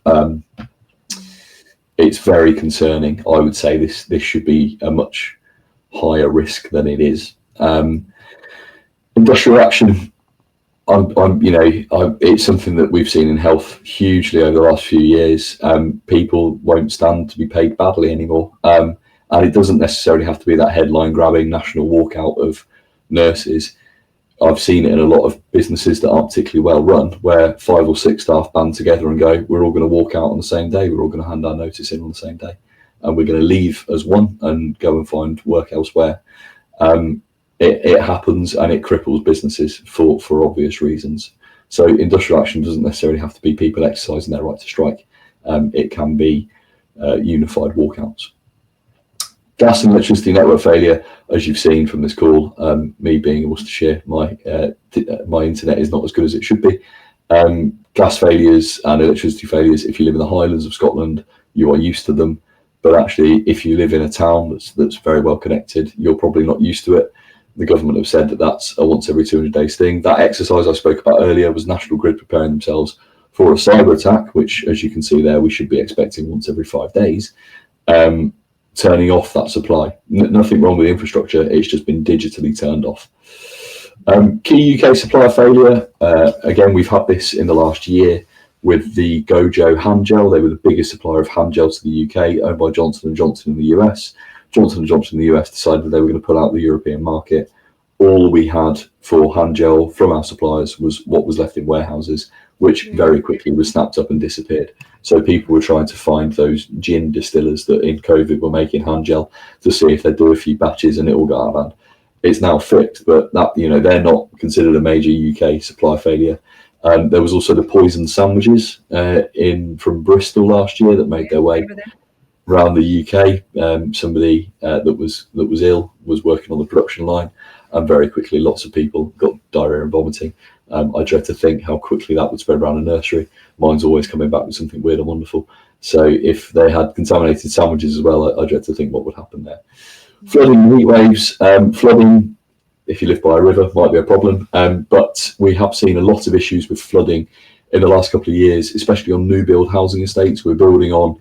It's very concerning. I would say this should be a much higher risk than it is. Industrial action. It's something that we've seen in health hugely over the last few years. People won't stand to be paid badly anymore, and it doesn't necessarily have to be that headline-grabbing national walkout of nurses. I've seen it in a lot of businesses that aren't particularly well run, where 5 or 6 staff band together and go, we're all going to walk out on the same day, we're all going to hand our notice in on the same day, and we're going to leave as one and go and find work elsewhere. It happens, and it cripples businesses for obvious reasons. So industrial action doesn't necessarily have to be people exercising their right to strike. It can be unified walkouts. Gas and electricity network failure, as you've seen from this call, me being in Worcestershire, my internet is not as good as it should be. Gas failures and electricity failures, if you live in the Highlands of Scotland, you are used to them. But actually, if you live in a town that's very well connected, you're probably not used to it. The government have said that that's a once every 200 days thing. That exercise I spoke about earlier was National Grid preparing themselves for a cyber attack, which, as you can see there, we should be expecting once every 5 days. turning off that supply. Nothing wrong with the infrastructure, it's just been digitally turned off. Key UK supplier failure, again, we've had this in the last year with the Gojo hand gel. They were the biggest supplier of hand gel to the UK, owned by Johnson & Johnson in the US. Johnson & Johnson in the US decided they were going to pull out the European market. All we had for hand gel from our suppliers was what was left in warehouses, which very quickly was snapped up and disappeared. So people were trying to find those gin distillers that in COVID were making hand gel to see if they'd do a few batches, and it all got out of hand. It's now fixed, but that, they're not considered a major UK supply failure. There was also the poisoned sandwiches from Bristol last year that made their way around the UK. Somebody that was ill was working on the production line, and very quickly lots of people got diarrhea and vomiting. I dread to think how quickly that would spread around a nursery. Mine's always coming back with something weird and wonderful. So if they had contaminated sandwiches as well, I dread to think what would happen there. Flooding and heat waves. Flooding, if you live by a river, might be a problem. But we have seen a lot of issues with flooding in the last couple of years, especially on new build housing estates. We're building on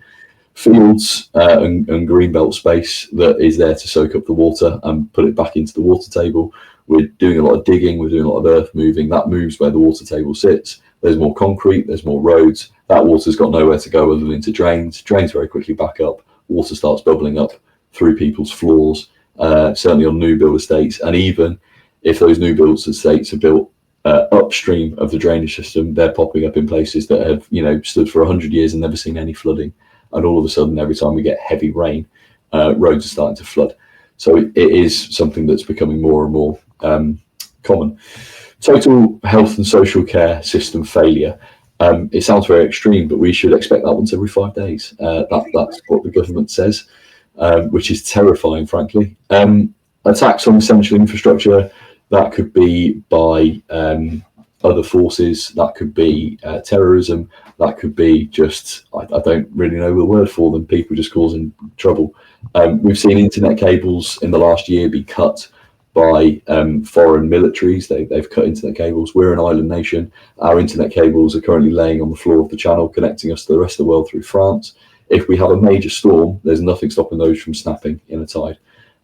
fields and greenbelt space that is there to soak up the water and put it back into the water table. We're doing a lot of digging, we're doing a lot of earth moving. That moves where the water table sits. There's more concrete, there's more roads. That water's got nowhere to go other than into drains. Drains very quickly back up. Water starts bubbling up through people's floors, certainly on new build estates. And even if those new build estates are built upstream of the drainage system, they're popping up in places that have stood for 100 years and never seen any flooding. And all of a sudden, every time we get heavy rain, roads are starting to flood. So it is something that's becoming more and more common. Total health and social care system failure. It sounds very extreme, but we should expect that once every 5 days. That's what the government says, which is terrifying, frankly. Attacks on essential infrastructure, that could be by other forces, that could be terrorism, that could be just, I don't really know the word for them, people just causing trouble. We've seen internet cables in the last year be cut by foreign militaries. They've cut internet cables. We're an island nation. Our internet cables are currently laying on the floor of the channel, connecting us to the rest of the world through France. If we have a major storm, there's nothing stopping those from snapping in a tide,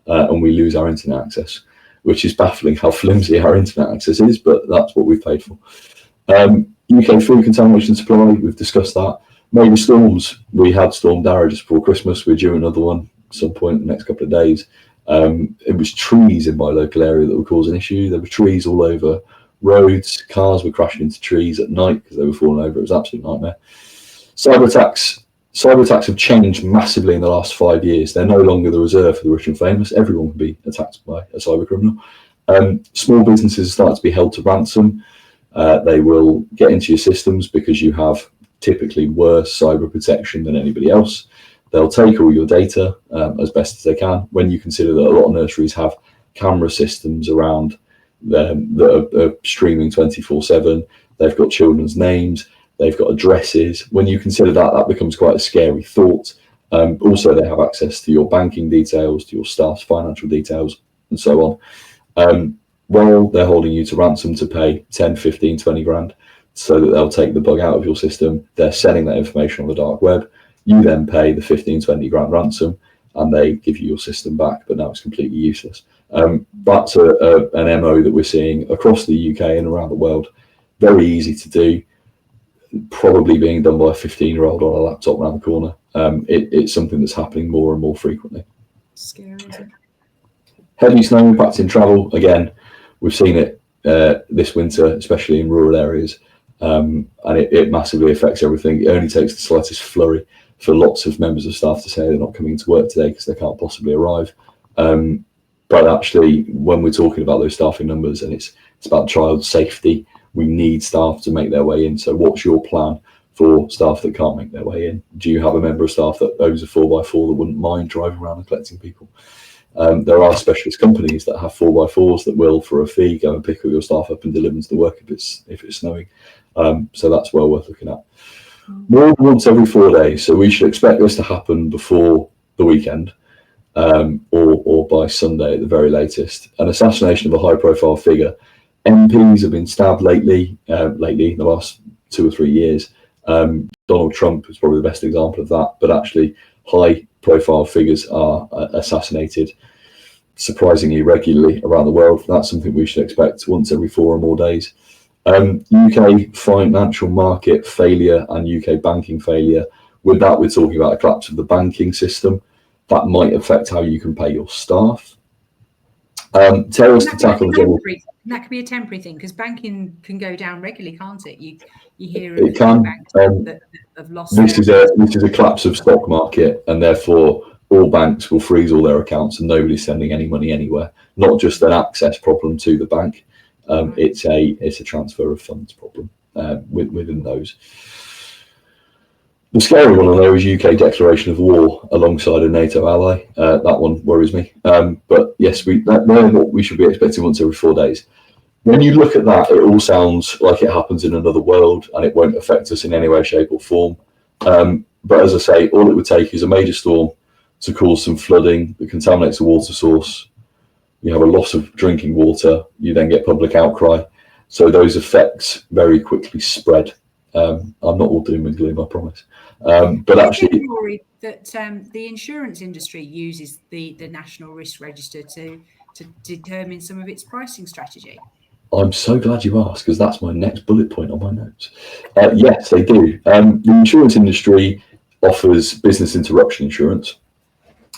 and we lose our internet access, which is baffling how flimsy our internet access is, but that's what we've paid for. UK food contamination supply, we've discussed that. Major storms, we had Storm Dara just before Christmas. We're due another one at some point in the next couple of days. It was trees in my local area that were causing issue. There were trees all over roads. Cars were crashing into trees at night because they were falling over. It was an absolute nightmare. Cyber attacks have changed massively in the last 5 years. They're no longer the reserve for the rich and famous. Everyone can be attacked by a cyber criminal. Small businesses start to be held to ransom. They will get into your systems because you have typically worse cyber protection than anybody else. They'll take all your data as best as they can. When you consider that a lot of nurseries have camera systems around them that are streaming 24/7, they've got children's names, they've got addresses. When you consider that, that becomes quite a scary thought. Also, they have access to your banking details, to your staff's financial details, and so on. Well, they're holding you to ransom to pay 10, 15, 20 grand so that they'll take the bug out of your system. They're selling that information on the dark web. You then pay the 15, 20 grand ransom and they give you your system back, but now it's completely useless. That's an MO that we're seeing across the UK and around the world. Very easy to do, probably being done by a 15-year-old on a laptop around the corner. It's something that's happening more and more frequently. Scary, isn't it? Heavy snow impacting travel. Again, we've seen it this winter, especially in rural areas, and it massively affects everything. It only takes the slightest flurry for lots of members of staff to say they're not coming to work today because they can't possibly arrive. But actually, when we're talking about those staffing numbers and it's about child safety, we need staff to make their way in. So what's your plan for staff that can't make their way in? Do you have a member of staff that owns a 4x4 that wouldn't mind driving around and collecting people? There are specialist companies that have 4x4s that will, for a fee, go and pick all your staff up and deliver them to the work if it's snowing. So that's well worth looking at. More than once every 4 days, so we should expect this to happen before the weekend, or by Sunday at the very latest. An assassination of a high-profile figure. MPs have been stabbed lately in the last 2 or 3 years. Donald Trump is probably the best example of that, but actually profile figures are assassinated surprisingly regularly around the world. That's something we should expect once every 4 or more days. UK financial market failure and UK banking failure. With that, we're talking about a collapse of the banking system. That might affect how you can pay your staff. Terrorist attack on the general. That could be a temporary thing, because banking can go down regularly, can't it? You hear It can. banks that have lost. This is a collapse of stock market, and therefore all banks will freeze all their accounts, and nobody's sending any money anywhere. Not just an access problem to the bank. Right. It's a transfer of funds problem within those. The scary one, I know, is UK declaration of war alongside a NATO ally. That one worries me. But yes, they're what we should be expecting once every 4 days. When you look at that, it all sounds like it happens in another world and it won't affect us in any way, shape or form. But as I say, all it would take is a major storm to cause some flooding that contaminates the water source. You have a loss of drinking water. You then get public outcry. So those effects very quickly spread. I'm not all doom and gloom, I promise. But actually, Rory, that the insurance industry uses the National Risk Register to determine some of its pricing strategy. I'm so glad you asked, because that's my next bullet point on my notes. Yes, they do. The insurance industry offers business interruption insurance,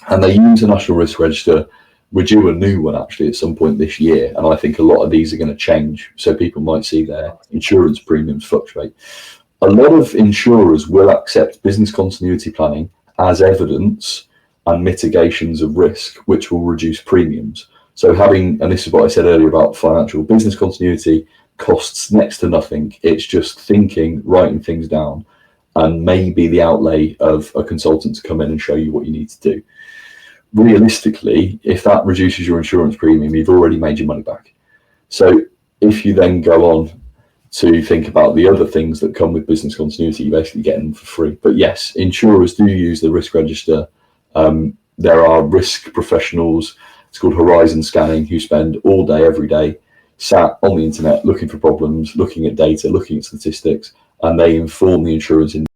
and they use the National Risk Register. We're due a new one actually at some point this year, and I think a lot of these are going to change, so people might see their insurance premiums fluctuate. A lot of insurers will accept business continuity planning as evidence and mitigations of risk, which will reduce premiums. So having, and this is what I said earlier about financial business continuity, costs next to nothing. It's just thinking, writing things down, and maybe the outlay of a consultant to come in and show you what you need to do. Realistically, if that reduces your insurance premium, you've already made your money back. So if you then go on to think about the other things that come with business continuity, you're basically getting them for free. But yes, insurers do use the risk register. There are risk professionals, it's called horizon scanning, who spend all day, every day, sat on the internet looking for problems, looking at data, looking at statistics, and they inform the insurance industry.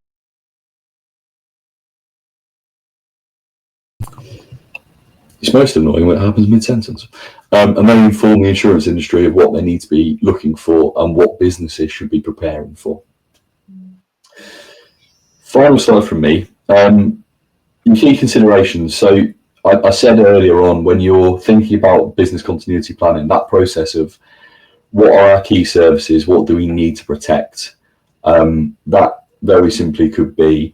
It's most annoying when it happens mid-sentence. And they inform the insurance industry of what they need to be looking for and what businesses should be preparing for. Final slide from me. Key considerations. So I said earlier on, when you're thinking about business continuity planning, that process of what are our key services, what do we need to protect, that very simply could be,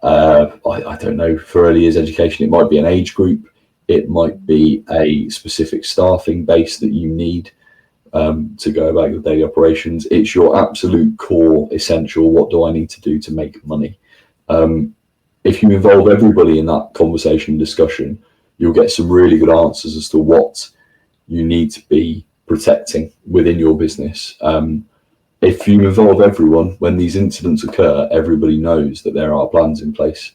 I don't know, for early years education, it might be an age group, it might be a specific staffing base that you need to go about your daily operations. It's your absolute core essential, what do I need to do to make money? If you involve everybody in that conversation and discussion, you'll get some really good answers as to what you need to be protecting within your business. If you involve everyone, when these incidents occur, everybody knows that there are plans in place.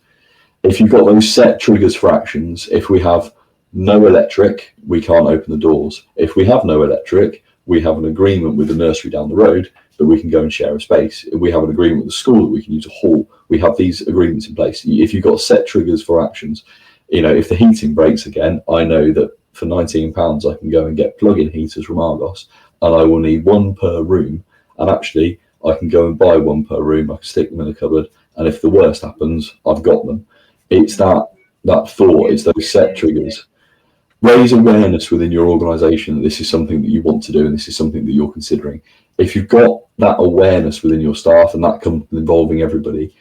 If you've got those set triggers for actions, if we have no electric, we can't open the doors. If we have no electric, we have an agreement with the nursery down the road that we can go and share a space. If we have an agreement with the school that we can use a hall, we have these agreements in place. If you've got set triggers for actions, if the heating breaks again, I know that for £19 I can go and get plug-in heaters from Argos, and I will need one per room. And actually, I can go and buy one per room. I can stick them in the cupboard, and if the worst happens, I've got them. It's that thought. It's those set triggers. Raise awareness within your organisation that this is something that you want to do, and this is something that you're considering. If you've got that awareness within your staff, and that comes involving everybody,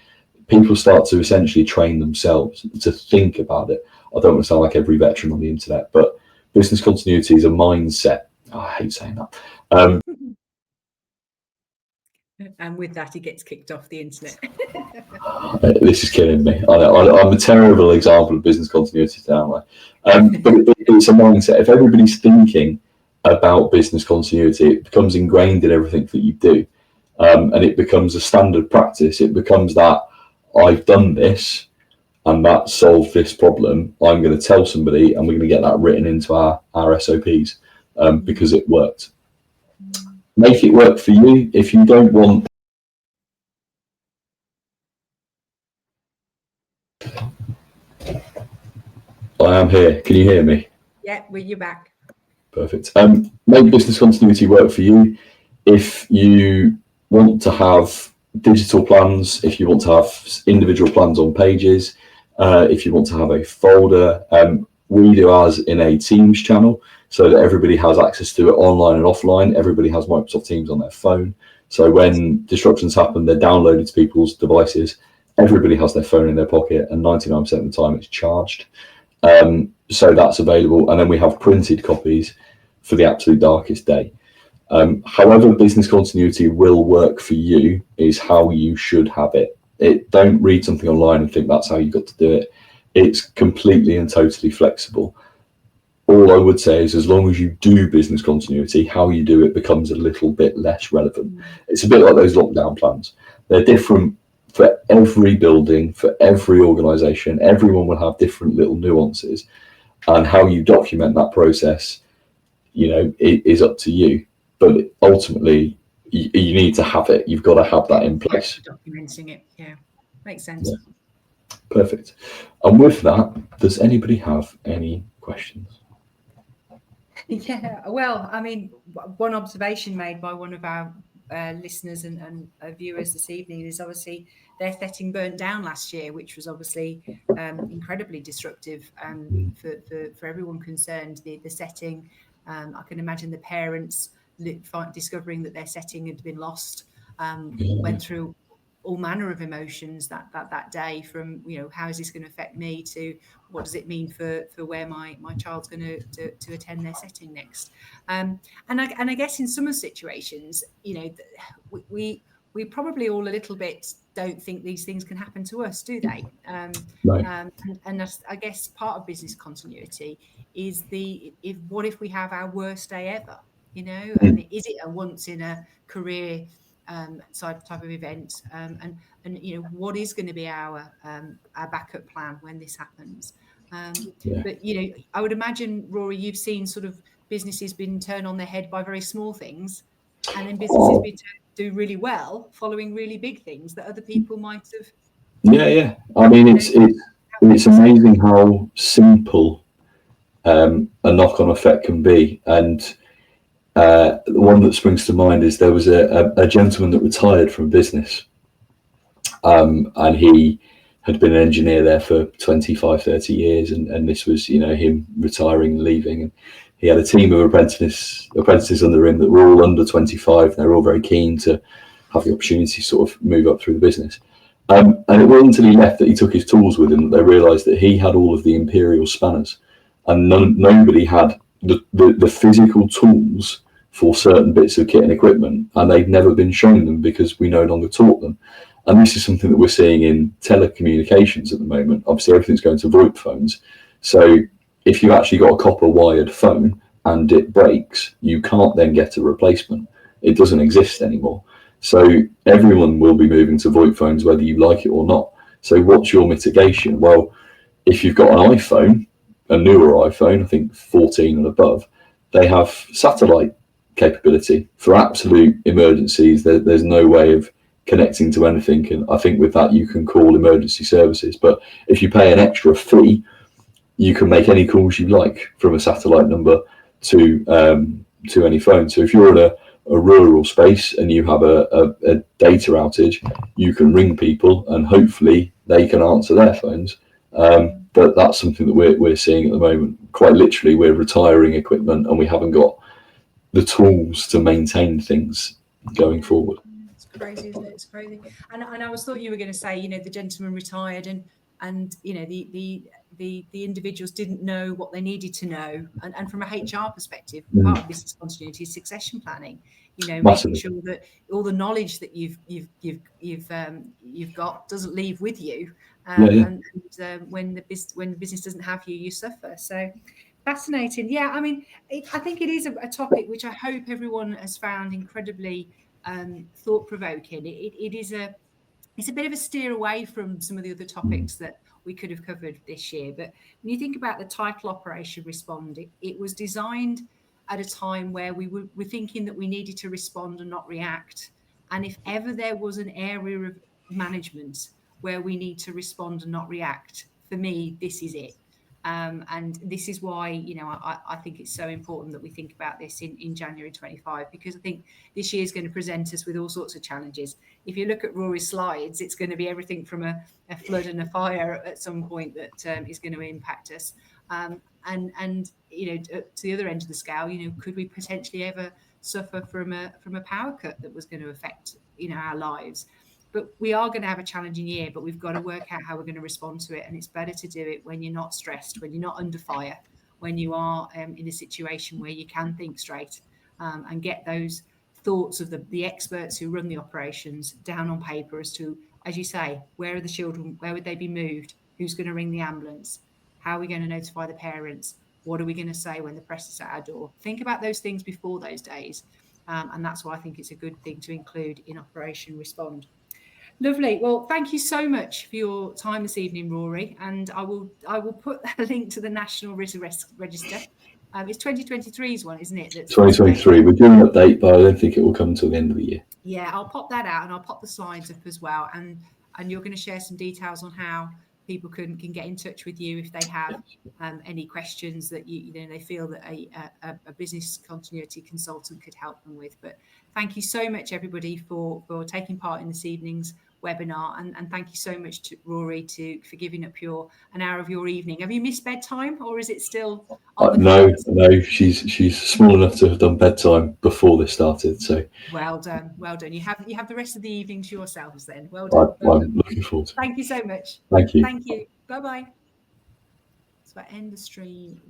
people start to essentially train themselves to think about it. I don't want to sound like every veteran on the internet, but business continuity is a mindset. Oh, I hate saying that. And with that, he gets kicked off the internet. This is killing me. I'm a terrible example of business continuity now. But it's a mindset. If everybody's thinking about business continuity, it becomes ingrained in everything that you do. And it becomes a standard practice. It becomes that I've done this and that solved this problem. I'm going to tell somebody, and we're going to get that written into our SOPs because it worked. Make it work for you. If you don't want I am here. Can you hear me? Yeah, well, you're back. Perfect. Make business continuity work for you. If you want to have digital plans, if you want to have individual plans on pages, if you want to have a folder, we do ours in a Teams channel so that everybody has access to it online and offline. Everybody has Microsoft Teams on their phone. So when disruptions happen, they're downloaded to people's devices. Everybody has their phone in their pocket, and 99% of the time it's charged. So that's available. And then we have printed copies for the absolute darkest day. However, business continuity will work for you is how you should have it. Don't read something online and think that's how you got to do it. It's completely and totally flexible. All I would say is, as long as you do business continuity, how you do it becomes a little bit less relevant. It's a bit like those lockdown plans. They're different for every building, for every organisation. Everyone will have different little nuances, and how you document that process, it is up to you. But ultimately, you need to have it. You've got to have that in place. Documenting it, yeah, makes sense. Yeah. Perfect. And with that, does anybody have any questions? Yeah, well, I mean, one observation made by one of our listeners and viewers this evening is obviously their setting burnt down last year, which was obviously incredibly disruptive for everyone concerned. The setting, I can imagine the parents discovering that their setting had been lost, went through all manner of emotions that day, from how is this going to affect me, to what does it mean for where my child's going to attend their setting next. And I guess in some situations, we probably all a little bit don't think these things can happen to us, do they? No. And I guess part of business continuity is what if we have our worst day ever? And is it a once in a career type of event? And what is going to be our backup plan when this happens? Yeah. But I would imagine, Rory, you've seen sort of businesses being turned on their head by very small things, and then businesses do really well following really big things that other people might have. Yeah. I mean, it's amazing how simple a knock-on effect can be. And the one that springs to mind is there was a gentleman that retired from business, and he had been an engineer there for 25, 30 years, and this was him retiring and leaving. And he had a team of apprentices under him that were all under 25. They were all very keen to have the opportunity to sort of move up through the business. And it wasn't until he left that he took his tools with him that they realised that he had all of the imperial spanners, and nobody had the physical tools for certain bits of kit and equipment, and they'd never been shown them because we no longer taught them. And this is something that we're seeing in telecommunications at the moment. Obviously, everything's going to VoIP phones. So if you've actually got a copper wired phone and it breaks, you can't then get a replacement. It doesn't exist anymore. So everyone will be moving to VoIP phones, whether you like it or not. So what's your mitigation? Well, if you've got an iPhone, a newer iPhone, I think 14 and above, they have satellite capability for absolute emergencies. There's no way of connecting to anything, and I think with that you can call emergency services. But if you pay an extra fee, you can make any calls you like from a satellite number to any phone. So if you're in a rural space and you have a data outage, you can ring people and hopefully they can answer their phones. But that's something that we're seeing at the moment. Quite literally, we're retiring equipment and we haven't got the tools to maintain things going forward. It's crazy, isn't it? It's crazy. And I was thought you were going to say, the gentleman retired, and the individuals didn't know what they needed to know. And from a HR perspective, part of business continuity is succession planning. Making Massively. sure that all the knowledge that you've got doesn't leave with you, and when the business doesn't have you, you suffer. So fascinating. Yeah, I mean, I think it is a topic which I hope everyone has found incredibly thought-provoking. It's a bit of a steer away from some of the other topics that we could have covered this year. But when you think about the title Operation Respond, it was designed at a time where we were thinking that we needed to respond and not react. And if ever there was an area of management where we need to respond and not react, for me, this is it. And this is why, you know, I think it's so important that we think about this in January 25, because I think this year is going to present us with all sorts of challenges. If you look at Rory's slides, it's going to be everything from a flood and a fire at some point that is going to impact us. And you know, to the other end of the scale, you know, could we potentially ever suffer from a power cut that was going to affect, you know, our lives? But we are going to have a challenging year, but we've got to work out how we're going to respond to it. And it's better to do it when you're not stressed, when you're not under fire, when you are in a situation where you can think straight, and get those thoughts of the experts who run the operations down on paper as to, as you say, where are the children? Where would they be moved? Who's going to ring the ambulance? How are we going to notify the parents? What are we going to say when the press is at our door? Think about those things before those days. And that's why I think it's a good thing to include in Operation Respond. Lovely. Well, thank you so much for your time this evening, Rory. And I will put a link to the National Register. It's 2023's one, isn't it? That's 2023. We're doing an update, but I don't think it will come until the end of the year. Yeah, I'll pop that out and I'll pop the slides up as well. And you're going to share some details on how people can get in touch with you if they have any questions that you know they feel that a business continuity consultant could help them with. But thank you so much, everybody, for taking part in this evening's webinar, and thank you so much to Rory for giving up an hour of your evening. Have you missed bedtime, or is it still on the No, she's small enough to have done bedtime before this started, so well done. You have the rest of the evening to yourselves then. Well done. I'm looking forward to it. Thank you so much. Thank you. Bye bye. So I end the stream.